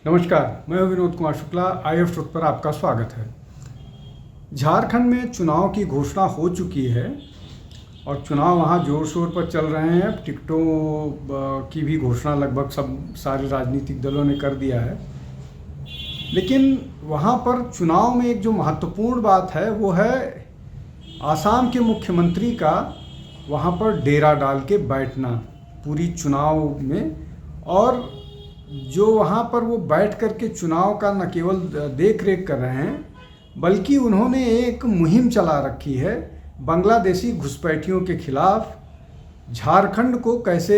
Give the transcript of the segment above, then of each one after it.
नमस्कार, मैं Vinod Kumar Shukla. IF truth पर आपका स्वागत है। झारखंड में चुनाव की घोषणा हो चुकी है और चुनाव वहाँ जोर शोर पर चल रहे हैं। टिकटों की भी घोषणा लगभग सारे राजनीतिक दलों ने कर दिया है। लेकिन वहाँ पर चुनाव में एक जो महत्वपूर्ण बात है वो है आसाम के मुख्यमंत्री का वहाँ पर डेरा डाल के बैठना पूरी चुनाव में। और जो वहाँ पर वो बैठ कर के चुनाव का न केवल देख रेख कर रहे हैं बल्कि उन्होंने एक मुहिम चला रखी है बांग्लादेशी घुसपैठियों के खिलाफ। झारखंड को कैसे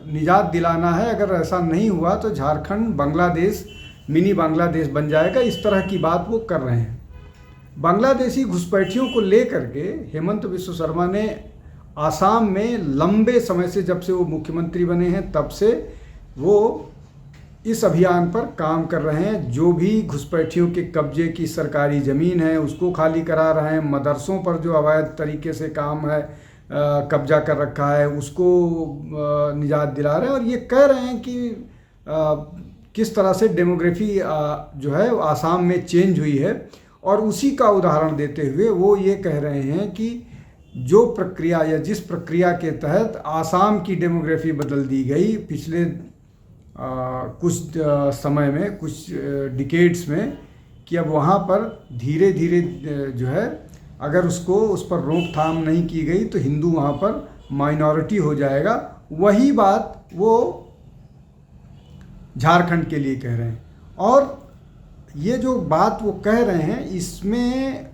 निजात दिलाना है, अगर ऐसा नहीं हुआ तो झारखंड बांग्लादेश मिनी बांग्लादेश बन जाएगा, इस तरह की बात वो कर रहे हैं। बांग्लादेशी घुसपैठियों को लेकर के हेमंत बिस्व शर्मा ने आसाम में लंबे समय से, जब से वो मुख्यमंत्री बने हैं तब से वो इस अभियान पर काम कर रहे हैं। जो भी घुसपैठियों के कब्जे की सरकारी ज़मीन है उसको खाली करा रहे हैं। मदरसों पर जो अवैध तरीके से काम है कब्जा कर रखा है उसको निजात दिला रहे हैं। और ये कह रहे हैं कि किस तरह से डेमोग्राफी जो है आसाम में चेंज हुई है। और उसी का उदाहरण देते हुए वो ये कह रहे हैं कि जो प्रक्रिया या जिस प्रक्रिया के तहत आसाम की डेमोग्राफी बदल दी गई पिछले कुछ समय में, कुछ डिकेड्स में, कि अब वहाँ पर धीरे धीरे जो है अगर उस पर रोकथाम नहीं की गई तो हिंदू वहाँ पर माइनॉरिटी हो जाएगा। वही बात वो झारखंड के लिए कह रहे हैं। और ये जो बात वो कह रहे हैं इसमें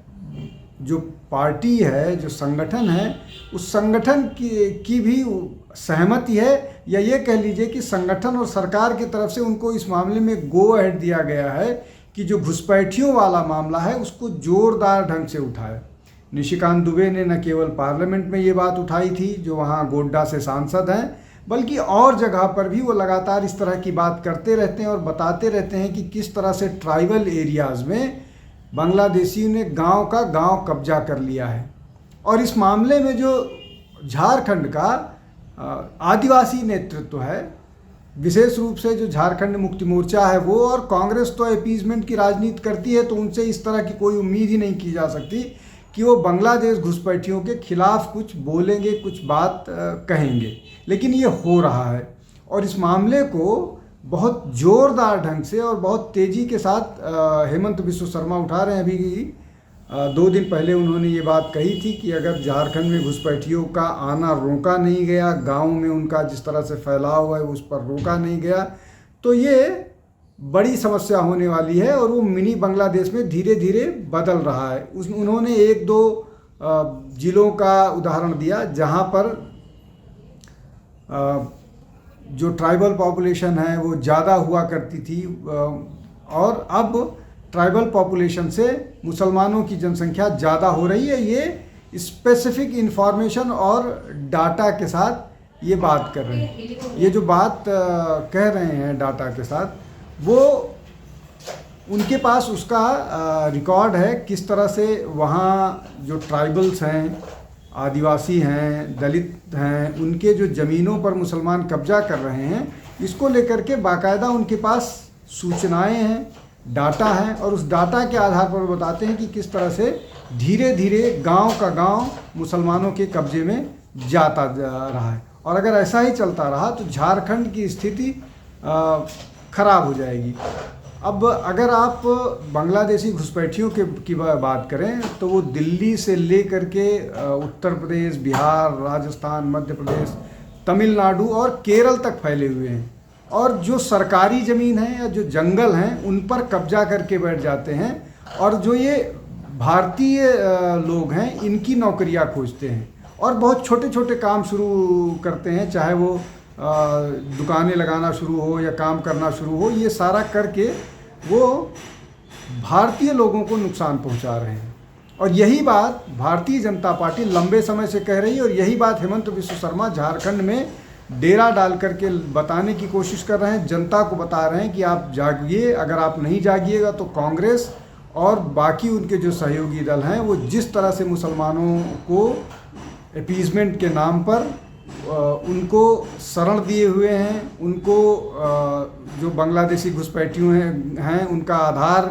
जो पार्टी है, जो संगठन है, उस संगठन की भी सहमति है, या ये कह लीजिए कि संगठन और सरकार की तरफ से उनको इस मामले में गो अहेड दिया गया है कि जो घुसपैठियों वाला मामला है उसको जोरदार ढंग से उठाए। निशिकांत दुबे ने न केवल पार्लियामेंट में ये बात उठाई थी, जो वहाँ गोड्डा से सांसद हैं, बल्कि और जगह पर भी वो लगातार इस तरह की बात करते रहते हैं और बताते रहते हैं कि किस तरह से ट्राइबल एरियाज़ में बांग्लादेशियों ने गांव का गांव कब्जा कर लिया है। और इस मामले में जो झारखंड का आदिवासी नेतृत्व है, विशेष रूप से जो झारखंड मुक्ति मोर्चा है वो, और कांग्रेस तो अपीजमेंट की राजनीति करती है, तो उनसे इस तरह की कोई उम्मीद ही नहीं की जा सकती कि वो बांग्लादेश घुसपैठियों के खिलाफ कुछ बोलेंगे, कुछ बात कहेंगे। लेकिन ये हो रहा है और इस मामले को बहुत ज़ोरदार ढंग से और बहुत तेज़ी के साथ हेमंत बिस्व शर्मा उठा रहे हैं। अभी 2 दिन पहले उन्होंने ये बात कही थी कि अगर झारखंड में घुसपैठियों का आना रोका नहीं गया, गांव में उनका जिस तरह से फैलाव है उस पर रोका नहीं गया, तो ये बड़ी समस्या होने वाली है और वो मिनी बांग्लादेश में धीरे धीरे बदल रहा है। उन्होंने 1-2 जिलों का उदाहरण दिया जहाँ पर जो ट्राइबल पॉपुलेशन है वो ज़्यादा हुआ करती थी और अब ट्राइबल पॉपुलेशन से मुसलमानों की जनसंख्या ज़्यादा हो रही है। ये स्पेसिफिक इंफॉर्मेशन और डाटा के साथ ये बात कर रहे हैं। ये जो बात कह रहे हैं डाटा के साथ, वो उनके पास उसका रिकॉर्ड है किस तरह से वहाँ जो ट्राइबल्स हैं, आदिवासी हैं, दलित हैं, उनके जो ज़मीनों पर मुसलमान कब्जा कर रहे हैं, इसको लेकर के बाकायदा उनके पास सूचनाएं हैं, डाटा है। और उस डाटा के आधार पर बताते हैं कि किस तरह से धीरे धीरे गांव का गांव मुसलमानों के कब्जे में जाता जा रहा है। और अगर ऐसा ही चलता रहा तो झारखंड की स्थिति खराब हो जाएगी। अब अगर आप बांग्लादेशी घुसपैठियों की बात करें तो वो दिल्ली से लेकर के उत्तर प्रदेश, बिहार, राजस्थान, मध्य प्रदेश, तमिलनाडु और केरल तक फैले हुए हैं। और जो सरकारी ज़मीन है या जो जंगल हैं उन पर कब्जा करके बैठ जाते हैं। और जो ये भारतीय लोग हैं इनकी नौकरियां खोजते हैं और बहुत छोटे छोटे काम शुरू करते हैं, चाहे वो दुकानें लगाना शुरू हो या काम करना शुरू हो, ये सारा करके वो भारतीय लोगों को नुकसान पहुंचा रहे हैं। और यही बात भारतीय जनता पार्टी लंबे समय से कह रही है और यही बात हेमंत बिस्व शर्मा झारखंड में डेरा डाल करके बताने की कोशिश कर रहे हैं। जनता को बता रहे हैं कि आप जागिए, अगर आप नहीं जागिएगा तो कांग्रेस और बाकी उनके जो सहयोगी दल हैं वो जिस तरह से मुसलमानों को अपीजमेंट के नाम पर उनको शरण दिए हुए हैं, उनको जो बांग्लादेशी घुसपैठियों हैं उनका आधार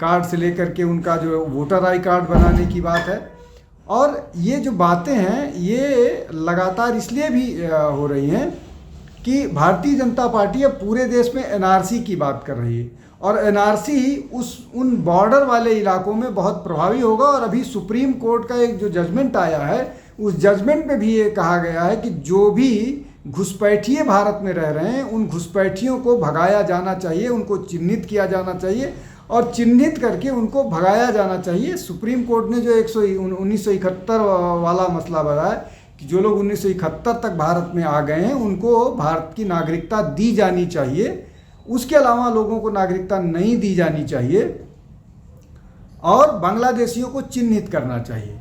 कार्ड से लेकर के उनका जो वोटर आई कार्ड बनाने की बात है। और ये जो बातें हैं ये लगातार इसलिए भी हो रही हैं कि भारतीय जनता पार्टी अब पूरे देश में एनआरसी की बात कर रही है, और एनआरसी उन बॉर्डर वाले इलाकों में बहुत प्रभावी होगा। और अभी सुप्रीम कोर्ट का एक जो जजमेंट आया है, उस जजमेंट में भी ये कहा गया है कि जो भी घुसपैठिए भारत में रह रहे हैं उन घुसपैठियों को भगाया जाना चाहिए, उनको चिन्हित किया जाना चाहिए और चिन्हित करके उनको भगाया जाना चाहिए। सुप्रीम कोर्ट ने जो 1971 वाला मसला बताया कि जो लोग 1971 तक भारत में आ गए हैं उनको भारत की नागरिकता दी जानी चाहिए, उसके अलावा लोगों को नागरिकता नहीं दी जानी चाहिए और बांग्लादेशियों को चिन्हित करना चाहिए।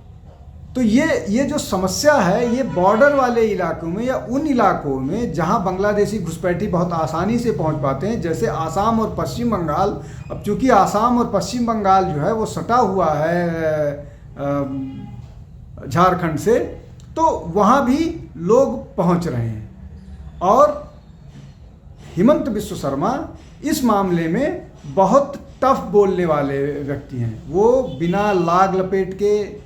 तो ये जो समस्या है ये बॉर्डर वाले इलाकों में या उन इलाकों में जहां बांग्लादेशी घुसपैठी बहुत आसानी से पहुंच पाते हैं, जैसे आसाम और पश्चिम बंगाल। अब चूंकि आसाम और पश्चिम बंगाल जो है वो सटा हुआ है झारखंड से, तो वहां भी लोग पहुंच रहे हैं। और हेमंत बिस्व शर्मा इस मामले में बहुत टफ बोलने वाले व्यक्ति हैं। वो बिना लाग लपेट के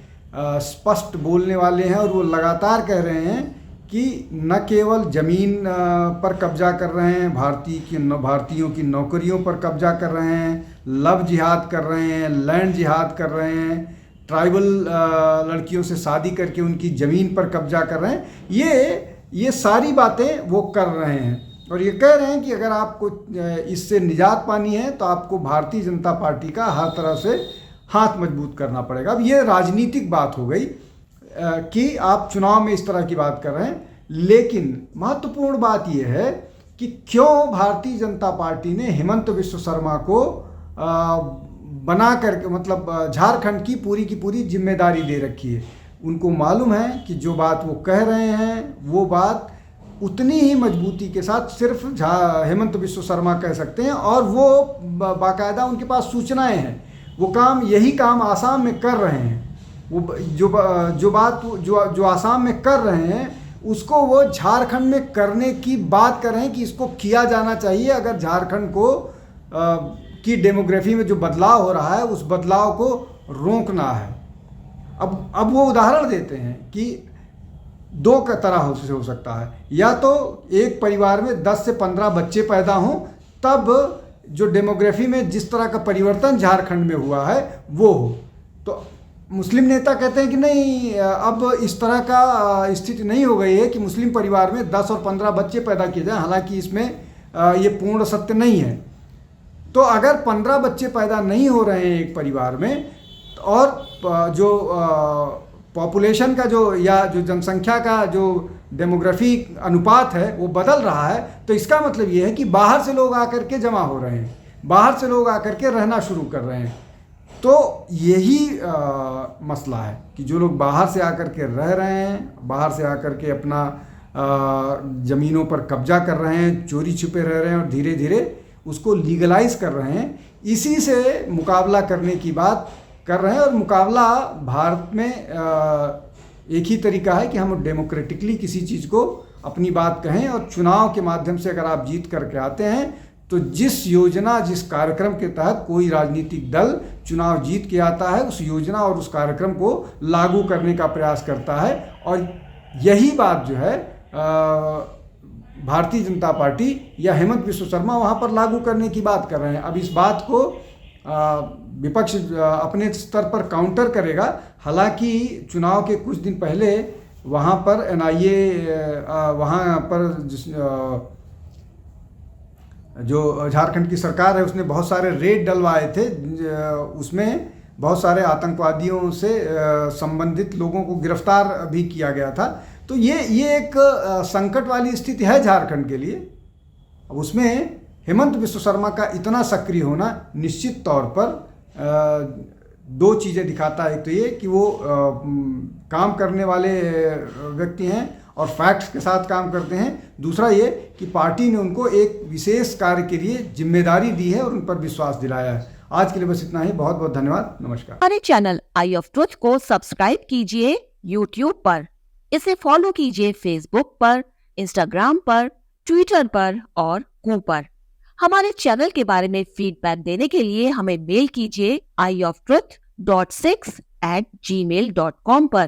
स्पष्ट बोलने वाले हैं और वो लगातार कह रहे हैं कि न केवल ज़मीन पर कब्जा कर रहे हैं, भारतीयों की नौकरियों पर कब्जा कर रहे हैं, लव जिहाद कर रहे हैं, लैंड जिहाद कर रहे हैं, ट्राइबल लड़कियों से शादी करके उनकी ज़मीन पर कब्जा कर रहे हैं। ये सारी बातें वो कर रहे हैं और ये कह रहे हैं कि अगर आपको इससे निजात पानी है तो आपको भारतीय जनता पार्टी का हर तरह से हाथ मजबूत करना पड़ेगा। अब ये राजनीतिक बात हो गई कि आप चुनाव में इस तरह की बात कर रहे हैं, लेकिन महत्वपूर्ण बात यह है कि क्यों भारतीय जनता पार्टी ने हेमंत बिस्व शर्मा को बना कर मतलब झारखंड की पूरी जिम्मेदारी दे रखी है। उनको मालूम है कि जो बात वो कह रहे हैं वो बात उतनी ही मजबूती के साथ सिर्फ हेमंत बिस्व शर्मा कह सकते हैं और वो बाकायदा उनके पास सूचनाएं हैं। वो यही काम आसाम में कर रहे हैं। वो जो आसाम में कर रहे हैं उसको वो झारखंड में करने की बात कर रहे हैं कि इसको किया जाना चाहिए। अगर झारखंड को की डेमोग्राफी में जो बदलाव हो रहा है उस बदलाव को रोकना है। अब वो उदाहरण देते हैं कि दो तरह से हो सकता है, या तो एक परिवार में 10 से 15 बच्चे पैदा हों तब जो डेमोग्राफी में जिस तरह का परिवर्तन झारखंड में हुआ है वो हो। तो मुस्लिम नेता कहते हैं कि नहीं, अब इस तरह का स्थिति नहीं हो गई है कि मुस्लिम परिवार में 10 और 15 बच्चे पैदा किए जाएं, हालांकि इसमें ये पूर्ण सत्य नहीं है। तो अगर 15 बच्चे पैदा नहीं हो रहे हैं एक परिवार में और जो पॉपुलेशन का या जो जनसंख्या का जो डेमोग्राफी अनुपात है वो बदल रहा है, तो इसका मतलब ये है कि बाहर से लोग आकर के जमा हो रहे हैं, बाहर से लोग आकर के रहना शुरू कर रहे हैं। तो यही मसला है कि जो लोग बाहर से आकर के रह रहे हैं, बाहर से आकर के अपना ज़मीनों पर कब्जा कर रहे हैं, चोरी छुपे रह रहे हैं और धीरे धीरे उसको लीगलाइज कर रहे हैं, इसी से मुकाबला करने की बात कर रहे हैं। और मुकाबला भारत में एक ही तरीका है कि हम डेमोक्रेटिकली किसी चीज़ को अपनी बात कहें और चुनाव के माध्यम से अगर आप जीत करके आते हैं तो जिस योजना जिस कार्यक्रम के तहत कोई राजनीतिक दल चुनाव जीत के आता है उस योजना और उस कार्यक्रम को लागू करने का प्रयास करता है। और यही बात जो है भारतीय जनता पार्टी या हेमंत बिस्व शर्मा वहाँ पर लागू करने की बात कर रहे हैं। अब इस बात को विपक्ष अपने स्तर पर काउंटर करेगा। हालांकि चुनाव के कुछ दिन पहले वहाँ पर एनआईए वहाँ पर जो झारखंड की सरकार है उसने बहुत सारे रेड डलवाए थे, उसमें बहुत सारे आतंकवादियों से संबंधित लोगों को गिरफ्तार भी किया गया था। तो ये एक संकट वाली स्थिति है झारखंड के लिए। अब उसमें हेमंत बिस्व शर्मा का इतना सक्रिय होना निश्चित तौर पर दो चीज़ें दिखाता है। एक तो ये कि वो काम करने वाले व्यक्ति हैं और फैक्ट्स के साथ काम करते हैं। दूसरा ये कि पार्टी ने उनको एक विशेष कार्य के लिए जिम्मेदारी दी है और उन पर विश्वास दिलाया है। आज के लिए बस इतना ही। बहुत बहुत धन्यवाद। नमस्कार। हमारे चैनल आई ऑफ ट्रुथ को सब्सक्राइब कीजिए YouTube पर इसे फॉलो कीजिए फेसबुक पर, इंस्टाग्राम पर, ट्विटर पर और कू पर। हमारे चैनल के बारे में फीडबैक देने के लिए हमें मेल कीजिए ioftruth.6@gmail.com पर।